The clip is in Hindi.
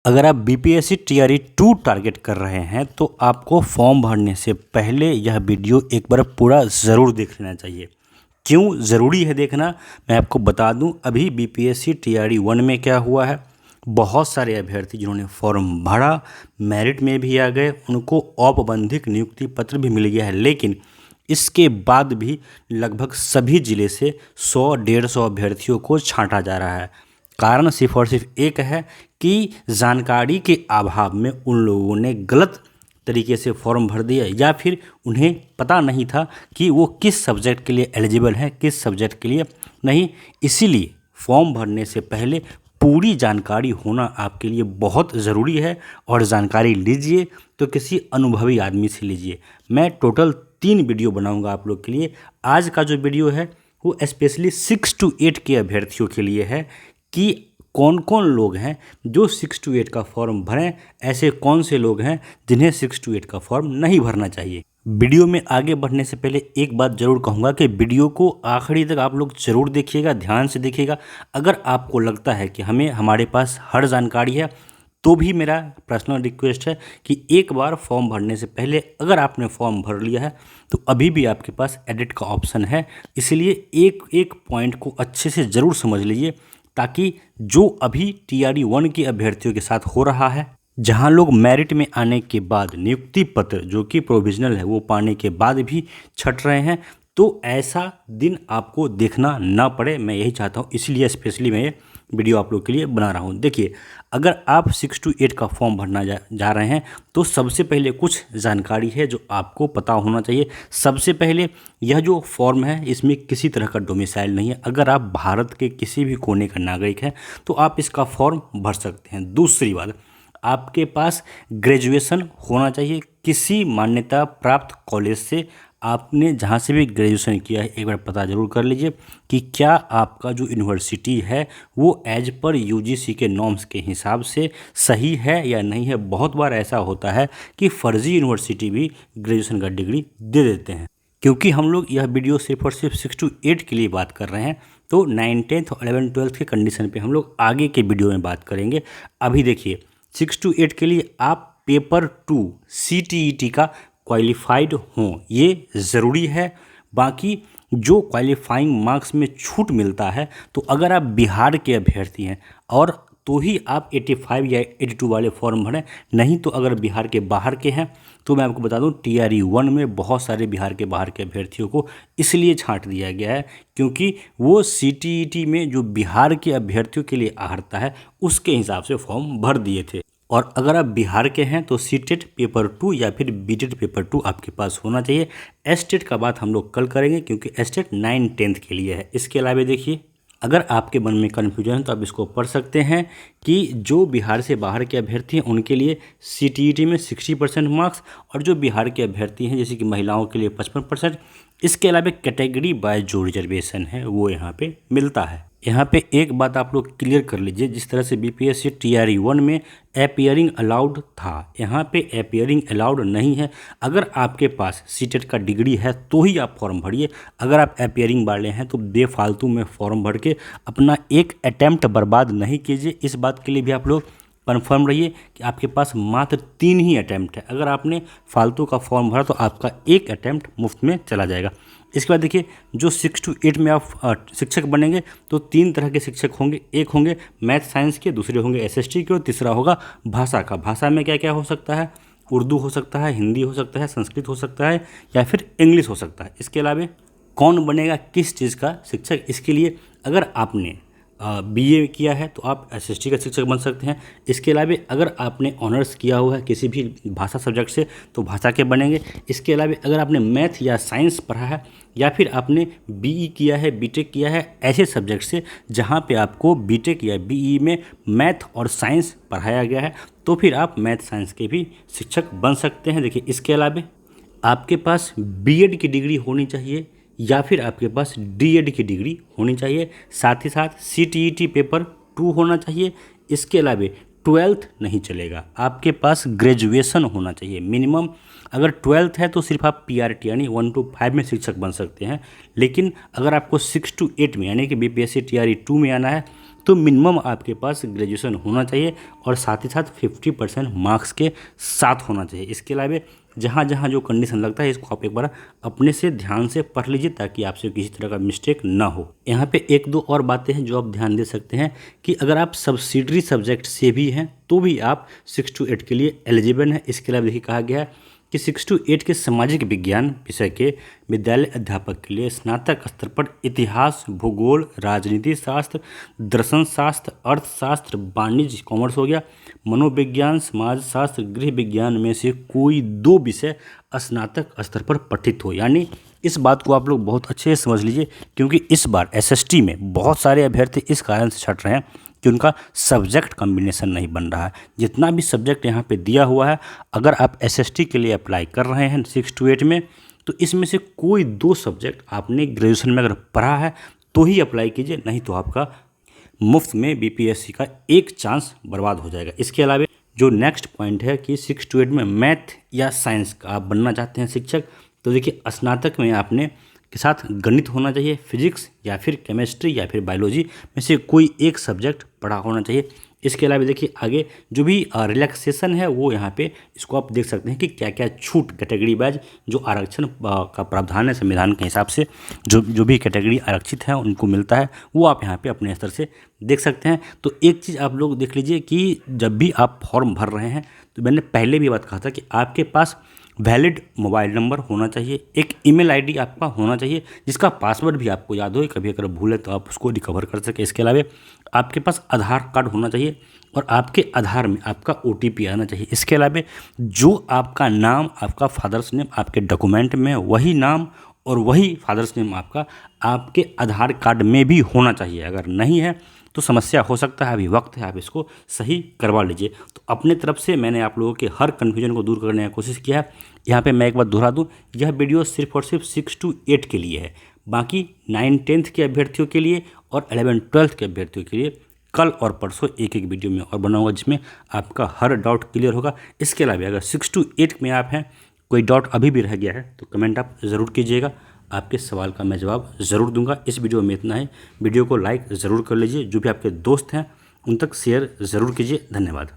अगर आप बीपीएससी टीआरई 2 टारगेट कर रहे हैं तो आपको फॉर्म भरने से पहले यह वीडियो एक बार पूरा ज़रूर देख लेना चाहिए। क्यों ज़रूरी है देखना, मैं आपको बता दूं। अभी बीपीएससी टीआरई 1 में क्या हुआ है, बहुत सारे अभ्यर्थी जिन्होंने फॉर्म भरा, मेरिट में भी आ गए, उनको औपबंधिक नियुक्ति पत्र भी मिल गया है, लेकिन इसके बाद भी लगभग सभी ज़िले से 100-150 अभ्यर्थियों को छांटा जा रहा है। कारण सिर्फ और सिर्फ एक है कि जानकारी के अभाव में उन लोगों ने गलत तरीके से फॉर्म भर दिया या फिर उन्हें पता नहीं था कि वो किस सब्जेक्ट के लिए एलिजिबल हैं, किस सब्जेक्ट के लिए नहीं। इसीलिए फॉर्म भरने से पहले पूरी जानकारी होना आपके लिए बहुत ज़रूरी है और जानकारी लीजिए तो किसी अनुभवी आदमी से लीजिए। मैं टोटल 3 वीडियो बनाऊंगा आप लोग के लिए। आज का जो वीडियो है वो स्पेशली 6 to 8 के अभ्यर्थियों के लिए है कि कौन कौन लोग हैं जो 6 to 8 का फॉर्म भरें, ऐसे कौन से लोग हैं जिन्हें 6 to 8 का फॉर्म नहीं भरना चाहिए। वीडियो में आगे बढ़ने से पहले एक बात ज़रूर कहूँगा कि वीडियो को आखिरी तक आप लोग ज़रूर देखिएगा, ध्यान से देखिएगा। अगर आपको लगता है कि हमारे पास हर जानकारी है तो भी मेरा पर्सनल रिक्वेस्ट है कि एक बार फॉर्म भरने से पहले अगर आपने फॉर्म भर लिया है तो अभी भी आपके पास एडिट का ऑप्शन है। इसलिए एक एक पॉइंट को अच्छे से ज़रूर समझ लीजिए ताकि जो अभी टीआरई 1 के अभ्यर्थियों के साथ हो रहा है, जहां लोग मेरिट में आने के बाद नियुक्ति पत्र जो कि प्रोविजनल है वो पाने के बाद भी छट रहे हैं, तो ऐसा दिन आपको देखना ना पड़े। मैं यही चाहता हूँ, इसलिए स्पेशली मैं ये वीडियो आप लोग के लिए बना रहा हूँ। देखिए, अगर आप 6 to 8 का फॉर्म भरना जा रहे हैं तो सबसे पहले कुछ जानकारी है जो आपको पता होना चाहिए। सबसे पहले, यह जो फॉर्म है इसमें किसी तरह का डोमिसाइल नहीं है। अगर आप भारत के किसी भी कोने का नागरिक हैं तो आप इसका फॉर्म भर सकते हैं। दूसरी बात, आपके पास ग्रेजुएशन होना चाहिए किसी मान्यता प्राप्त कॉलेज से। आपने जहाँ से भी ग्रेजुएशन किया है एक बार पता ज़रूर कर लीजिए कि क्या आपका जो यूनिवर्सिटी है वो एज पर यूजीसी के नॉर्म्स के हिसाब से सही है या नहीं है। बहुत बार ऐसा होता है कि फर्जी यूनिवर्सिटी भी ग्रेजुएशन का डिग्री दे देते हैं। क्योंकि हम लोग यह वीडियो सिर्फ और सिर्फ 6 to 8 के लिए बात कर रहे हैं, तो 9th, 10th और 11th, 12th के कंडीशन पे हम लोग आगे के वीडियो में बात करेंगे। अभी देखिए, 6 to 8 के लिए आप पेपर 2 CTET का क्वालिफाइड हों, ये ज़रूरी है। बाकी जो क्वालिफाइंग मार्क्स में छूट मिलता है, तो अगर आप बिहार के अभ्यर्थी हैं और तो ही आप 85 या 82 वाले फॉर्म भरें, नहीं तो अगर बिहार के बाहर के हैं तो मैं आपको बता दूं टीआरई 1 में बहुत सारे बिहार के बाहर के अभ्यर्थियों को इसलिए छांट दिया गया है क्योंकि वो CTET में जो बिहार के अभ्यर्थियों के लिए आहरता है उसके हिसाब से फॉर्म भर दिए थे। और अगर आप बिहार के हैं तो सीटेट पेपर 2 या फिर बीटेट पेपर 2 आपके पास होना चाहिए। एस्टेट का बात हम लोग कल करेंगे क्योंकि एस्टेट 9th, 10th के लिए है। इसके अलावा देखिए, अगर आपके मन में कन्फ्यूजन है तो आप इसको पढ़ सकते हैं कि जो बिहार से बाहर के अभ्यर्थी हैं उनके लिए CTET में 60% मार्क्स और जो बिहार के अभ्यर्थी हैं जैसे कि महिलाओं के लिए 55%। इसके अलावा कैटेगरी बाय जो रिजर्वेशन है वो यहाँ पे मिलता है। यहाँ पे एक बात आप लोग क्लियर कर लीजिए, जिस तरह से बीपीएससी टीआरई 1 में अपीयरिंग अलाउड था, यहाँ पे अपीयरिंग अलाउड नहीं है। अगर आपके पास सीटेट का डिग्री है तो ही आप फॉर्म भरिए। अगर आप अपीयरिंग वाले हैं तो बेफालतू में फॉर्म भर के अपना एक अटैम्प्ट बर्बाद नहीं कीजिए। इस बात के लिए भी आप लोग कन्फर्म रहिए कि आपके पास मात्र 3 ही अटैम्प्ट है। अगर आपने फालतू का फॉर्म भरा तो आपका एक अटैम्प्ट मुफ्त में चला जाएगा। इसके बाद देखिए, जो 6 to 8 में आप शिक्षक बनेंगे तो 3 तरह के शिक्षक होंगे। एक होंगे मैथ साइंस के, दूसरे होंगे SST के और तीसरा होगा भाषा का। भाषा में क्या क्या हो सकता है? उर्दू हो सकता है, हिंदी हो सकता है, संस्कृत हो सकता है या फिर इंग्लिश हो सकता है। इसके अलावा कौन बनेगा किस चीज़ का शिक्षक, इसके लिए अगर आपने BA किया है तो आप SST का शिक्षक बन सकते हैं। इसके अलावा अगर आपने ऑनर्स किया हुआ है किसी भी भाषा सब्जेक्ट से तो भाषा के बनेंगे। इसके अलावा अगर आपने मैथ या साइंस पढ़ा है या फिर आपने BE किया है, BTech किया है, ऐसे सब्जेक्ट से जहाँ पे आपको BTech या BE में मैथ और साइंस पढ़ाया गया है तो फिर आप मैथ साइंस के भी शिक्षक बन सकते हैं। देखिए, इसके अलावा आपके पास BEd की डिग्री होनी चाहिए या फिर आपके पास DEd की डिग्री होनी चाहिए। साथ ही साथ CTET पेपर 2 होना चाहिए। इसके अलावा 12th नहीं चलेगा, आपके पास ग्रेजुएशन होना चाहिए मिनिमम। अगर 12th है तो सिर्फ आप PRT यानी 1 to 5 में शिक्षक बन सकते हैं। लेकिन अगर आपको 6 to 8 में यानी कि BPSC TRE 2 में आना है तो मिनिमम आपके पास ग्रेजुएशन होना चाहिए और साथ ही साथ 50% मार्क्स के साथ होना चाहिए। इसके अलावा जहाँ जहाँ जो कंडीशन लगता है इसको आप एक बार अपने से ध्यान से पढ़ लीजिए ताकि आपसे किसी तरह का मिस्टेक ना हो। यहाँ पे एक दो और बातें हैं जो आप ध्यान दे सकते हैं कि अगर आप सब्सिडरी सब्जेक्ट से भी हैं तो भी आप 6 to 8 के लिए एलिजिबल हैं। इसके अलावा देखिए कहा गया है कि 6 to 8 के सामाजिक विज्ञान विषय के विद्यालय अध्यापक के लिए स्नातक स्तर पर इतिहास, भूगोल, राजनीति शास्त्र, दर्शन शास्त्र, अर्थशास्त्र, वाणिज्य कॉमर्स हो गया, मनोविज्ञान, समाज शास्त्र, गृह विज्ञान में से कोई 2 विषय स्नातक स्तर पर पठित हो। यानी इस बात को आप लोग बहुत अच्छे से समझ लीजिए क्योंकि इस बार एसएसटी में बहुत सारे अभ्यर्थी इस कारण से छट रहे हैं कि उनका सब्जेक्ट कॉम्बिनेशन नहीं बन रहा है। जितना भी सब्जेक्ट यहाँ पे दिया हुआ है, अगर आप एसएसटी के लिए अप्लाई कर रहे हैं 6 to 8 में, तो इसमें से कोई 2 सब्जेक्ट आपने ग्रेजुएशन में अगर पढ़ा है तो ही अप्लाई कीजिए, नहीं तो आपका मुफ्त में बीपीएससी का एक चांस बर्बाद हो जाएगा। इसके अलावा जो नेक्स्ट पॉइंट है कि 6 to 8 में मैथ या साइंस का आप बनना चाहते हैं शिक्षक, तो देखिए स्नातक में आपने के साथ गणित होना चाहिए, फिजिक्स या फिर केमिस्ट्री या फिर बायोलॉजी में से कोई एक सब्जेक्ट पढ़ा होना चाहिए। इसके अलावा देखिए आगे जो भी रिलैक्सेशन है वो यहाँ पे इसको आप देख सकते हैं कि क्या क्या छूट कैटेगरी वाइज जो आरक्षण का प्रावधान है संविधान के हिसाब से जो भी कैटेगरी आरक्षित है उनको मिलता है वो आप यहाँ पे अपने स्तर से देख सकते हैं। तो एक चीज़ आप लोग देख लीजिए कि जब भी आप फॉर्म भर रहे हैं तो मैंने पहले भी बात कहा था कि आपके पास वैलिड मोबाइल नंबर होना चाहिए, एक ईमेल आईडी आपका होना चाहिए जिसका पासवर्ड भी आपको याद हो, कभी अगर भूले तो आप उसको रिकवर कर सकें। इसके अलावा आपके पास आधार कार्ड होना चाहिए और आपके आधार में आपका OTP आना चाहिए। इसके अलावा जो आपका नाम, आपका फादर्स नेम आपके डॉक्यूमेंट में वही नाम और वही फादर्स नेम आपका आपके आधार कार्ड में भी होना चाहिए। अगर नहीं है तो समस्या हो सकता है, अभी वक्त है, आप इसको सही करवा लीजिए। तो अपने तरफ से मैंने आप लोगों के हर कन्फ्यूजन को दूर करने की कोशिश किया है। यहाँ पे मैं एक बार दोहरा दूँ, यह वीडियो सिर्फ और सिर्फ 6 to 8 के लिए है, बाकी 9-10th के अभ्यर्थियों के लिए और 11-12th के अभ्यर्थियों के लिए कल और परसों एक वीडियो में और बनाऊंगा जिसमें आपका हर डाउट क्लियर होगा। इसके अलावा अगर 6 to 8 में आप हैं, कोई डाउट अभी भी रह गया है तो कमेंट आप ज़रूर कीजिएगा, आपके सवाल का मैं जवाब ज़रूर दूंगा। इस वीडियो में इतना है, वीडियो को लाइक ज़रूर कर लीजिए, जो भी आपके दोस्त हैं उन तक शेयर ज़रूर कीजिए। धन्यवाद।